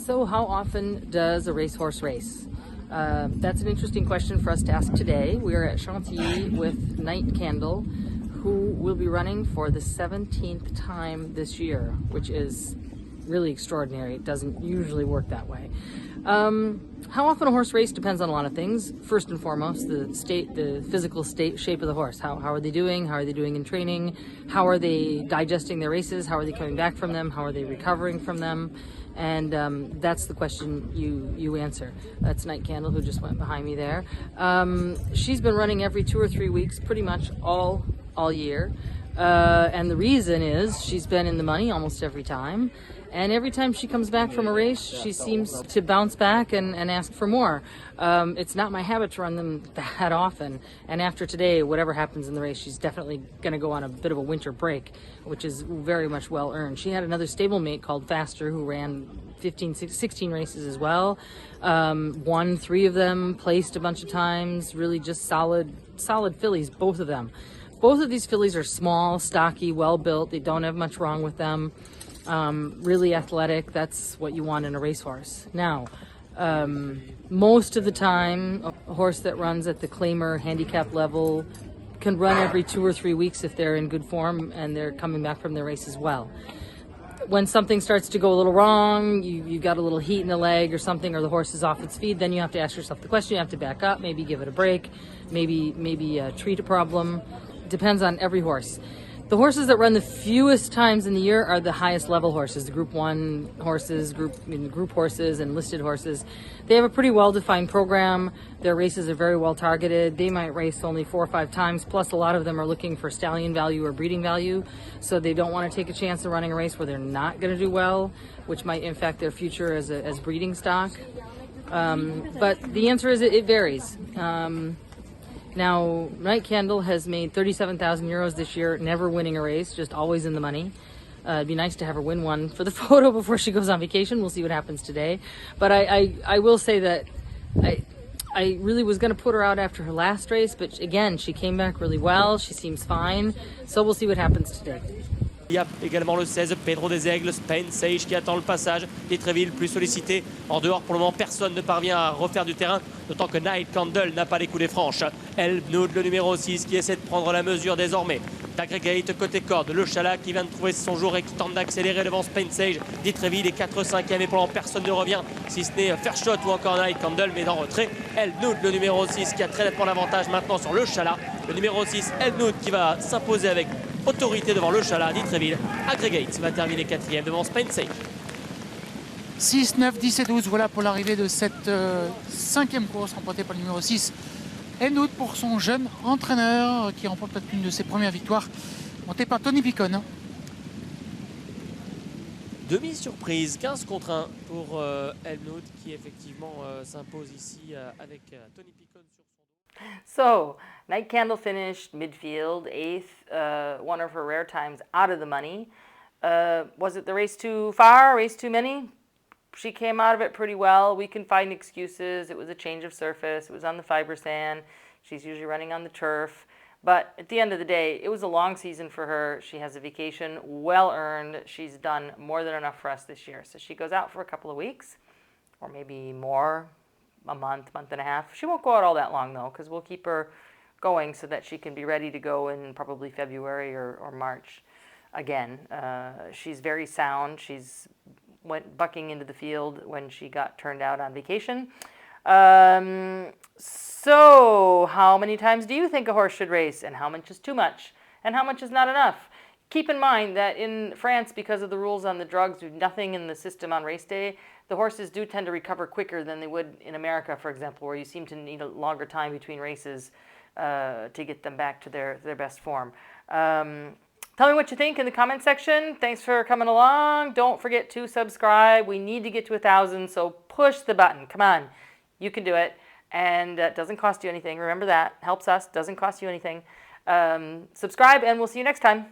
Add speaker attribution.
Speaker 1: So how often does a racehorse race? That's an interesting question for us to ask today. We are at Chantilly with Night Candle, who will be running for the 17th time this year, which is really extraordinary. It doesn't usually work that way. How often a horse race depends on a lot of things. First and foremost, the physical shape of the horse. How are they doing? How are they doing in training? How are they digesting their races? How are they coming back from them? How are they recovering from them? And that's the question you answer. That's Night Candle, who just went behind me there. She's been running every 2 or 3 weeks, pretty much all year. And the reason is she's been in the money almost every time. And every time she comes back from a race, she seems to bounce back and ask for more. It's not my habit to run them that often. And after today, whatever happens in the race, she's definitely going to go on a bit of a winter break, which is very much well earned. She had another stablemate called Faster who ran 16 races as well. Won 3 of them, placed a bunch of times, really just solid fillies, both of them. Both of these fillies are small, stocky, well built. They don't have much wrong with them. Really athletic. That's what you want in a racehorse. Now, most of the time, a horse that runs at the claimer handicap level can run every 2 or 3 weeks if they're in good form and they're coming back from their race as well. When something starts to go a little wrong, you've got a little heat in the leg or something, or the horse is off its feed, then you have to ask yourself the question. You have to back up, maybe give it a break, maybe treat a problem. Depends on every horse. The horses that run the fewest times in the year are the highest level horses, the Group 1 horses, group horses and listed horses. They have a pretty well-defined program. Their races are very well targeted. They might race only 4 or 5 times, plus a lot of them are looking for stallion value or breeding value, so they don't want to take a chance of running a race where they're not going to do well, which might impact their future as breeding stock. But the answer is it varies. Now, Night Candle has made 37,000 euros this year, never winning a race, just always in the money. It'd be nice to have her win one for the photo before she goes on vacation. We'll see what happens today. But I will say that I really was going to put her out after her last race, but again, she came back really well. She seems fine. So we'll see what happens today.
Speaker 2: Il y a également le 16, Pedro des Aigles, Spain Sage qui attend le passage. D'Étréville plus sollicité. En dehors, pour le moment, personne ne parvient à refaire du terrain, d'autant que Night Candle n'a pas les coulées franches. Elle Nood, le numéro 6, qui essaie de prendre la mesure désormais. D'Aggregate côté corde, le Chalat qui vient de trouver son jour et qui tente d'accélérer devant Spain Sage. D'Étréville est 4-5e et pour le moment, personne ne revient, si ce n'est Fairshot ou encore Night Candle, mais en retrait. Elle Nood, le numéro 6, qui a très nettement l'avantage maintenant sur le Chalat. Le numéro 6, Elle Nood, qui va s'imposer avec autorité devant le Chalat. D'Étréville, Aggregate va terminer 4e devant Spain Sage.
Speaker 3: 6, 9, 10 et 12, voilà pour l'arrivée de cette 5e course remportée par le numéro 6. Enoud pour son jeune entraîneur qui remporte peut-être une de ses premières victoires, montée par Tony Picon.
Speaker 2: Demi-surprise, 15 contre 1 pour Enoud qui effectivement s'impose ici avec Tony Picon sur son dos.
Speaker 1: So, Night Candle finished midfield, 8th, one of her rare times out of the money. Was it the race too far, race too many? She came out of it pretty well. We can find excuses. It was a change of surface. It was on the fiber sand. She's usually running on the turf. But at the end of the day, it was a long season for her. She has a vacation well earned. She's done more than enough for us this year. So she goes out for a couple of weeks, or maybe more, a month and a half. She won't go out all that long, though, because we'll keep her going so that she can be ready to go in probably February or March again. She's very sound. She's went bucking into the field when she got turned out on vacation. So how many times do you think a horse should race, and how much is too much, and how much is not enough? Keep in mind that in France, because of the rules on the drugs, there's nothing in the system on race day, the horses do tend to recover quicker than they would in America, for example, where you seem to need a longer time between races to get them back to their best form. Tell me what you think in the comment section. Thanks for coming along. Don't forget to subscribe. We need to get to 1,000, so push the button. Come on. You can do it. And it doesn't cost you anything. Remember that. Helps us. Doesn't cost you anything. Subscribe, and we'll see you next time.